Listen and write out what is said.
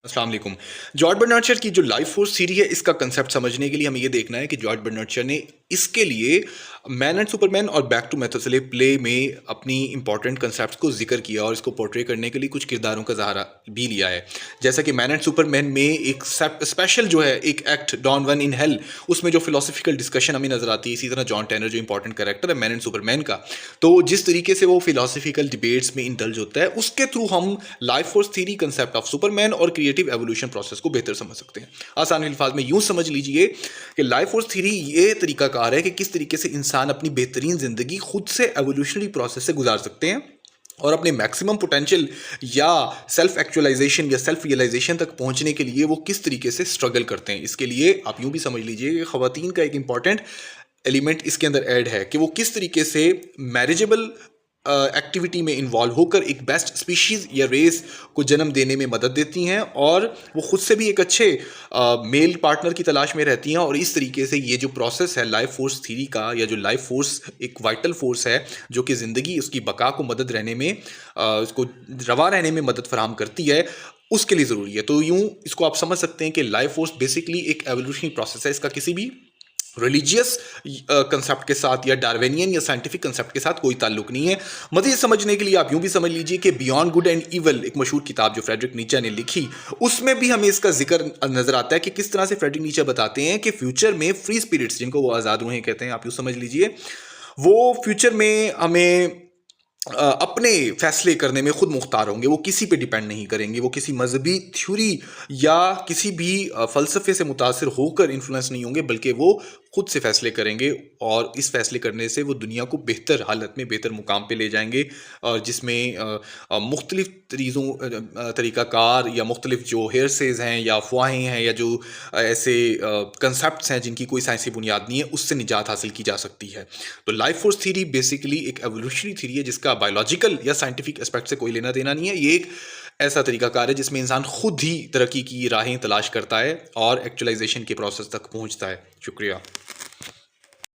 अस्सलाम वालेकुम। George Bernard Shaw की जो लाइफ फोर्स थ्योरी है, इसका कंसेप्ट समझने के लिए हमें ये देखना है कि जॉर्ज बर्नार्ड शॉ ने इसके लिए मैन एंड सुपरमैन और बैक टू मेथोसेले प्ले में अपनी इंपॉर्टेंट कंसेप्ट्स को जिक्र किया और इसको पोर्ट्रे करने के लिए कुछ किरदारों का सहारा भी लिया है। जैसा कि मैन एंड सुपरमैन में एक स्पेशल जो है एक act Don Juan in hell, उसमें जो फिलोसफिकल डिस्कशन हमें नजर आती है। इसी तरह जॉन टेनर जो इंपॉर्टेंट कैरेक्टर है मैन एंड सुपरमैन का, तो जिस तरीके से वो फिलोसफिकल डिबेट्स में इंडल्ज होता है, उसके थ्रू हम life force theory, concept of Superman और क्रिएटिव एवोल्यूशन प्रोसेस को बेहतर समझ सकते हैं। आसान अल्फाज में यूं समझ लीजिए कि लाइफ फोर्स थ्योरी ये तरीकाकार है कि किस तरीके से इंसान अपनी बेहतरीन जिंदगी खुद से एवोल्यूशनरी प्रोसेस से गुजार सकते हैं और अपने मैक्सिमम पोटेंशियल या सेल्फ एक्चुअलाइजेशन या सेल्फ रियलाइजेशन तक पहुंचने के लिए वो किस तरीके से स्ट्रगल करते हैं। इसके लिए आप यूं भी समझ लीजिए कि खवातीन का एक इंपॉर्टेंट एलिमेंट इसके अंदर ऐड है कि वो किस तरीके से मैरिजेबल एक्टिविटी में इन्वॉल्व होकर एक बेस्ट स्पीशीज़ या रेस को जन्म देने में मदद देती हैं, और वो खुद से भी एक अच्छे मेल पार्टनर की तलाश में रहती हैं। और इस तरीके से ये जो प्रोसेस है लाइफ फोर्स थ्योरी का, या जो लाइफ फोर्स एक वाइटल फोर्स है जो कि ज़िंदगी उसकी बका को मदद रहने में, उसको रवा रहने में मदद फराहम करती है, उसके लिए ज़रूरी है। तो यूँ इसको आप समझ सकते हैं कि लाइफ फोर्स बेसिकली एक एवोल्यूशनरी प्रोसेस है। इसका किसी भी रिलीजियस कंसेप्ट के साथ या डार्विनियन या साइंटिफिक कंसेप्ट के साथ कोई ताल्लुक नहीं है। मज़ीद समझने के लिए आप यूं भी समझ लीजिए कि बियॉन्ड गुड एंड इवल, एक मशहूर किताब जो फ्रेडरिक नीचे ने लिखी, उसमें भी हमें इसका जिक्र नजर आता है कि किस तरह से फ्रेडरिक नीचे बताते हैं कि फ्यूचर में फ्री स्पिरिट्स, जिनको वो आज़ाद रूहें कहते हैं, आप यूं समझ लीजिए, वो फ्यूचर में हमें अपने फैसले करने में खुद मुख्तार होंगे। वो किसी पे डिपेंड नहीं करेंगे, वो किसी मजहबी थ्योरी या किसी भी फ़लसफ़े से मुतासिर होकर इन्फ्लुएंस नहीं होंगे, बल्कि वो खुद से फैसले करेंगे और इस फैसले करने से वो दुनिया को बेहतर हालत में, बेहतर मुकाम पे ले जाएंगे, और जिसमें मुख्तलिफ तरीक़ाकार या मुख्तलिफ जो हेरसेज हैं या अफवाहें हैं या जो ऐसे कंसेप्ट्स हैं जिनकी कोई साइंसी बुनियाद नहीं है, उससे निजात हासिल की जा सकती है। तो लाइफ फोर्स थ्योरी बेसिकली एक एवोल्यूशनरी थ्योरी है जिसका बायोलॉजिकल या साइंटिफिक एस्पेक्ट से कोई लेना देना नहीं है। ये एक ऐसा तरीकाकार है जिसमें इंसान खुद ही तरक्की की राहें तलाश करता है और एक्चुअलाइजेशन के प्रोसेस तक पहुंचता है। शुक्रिया।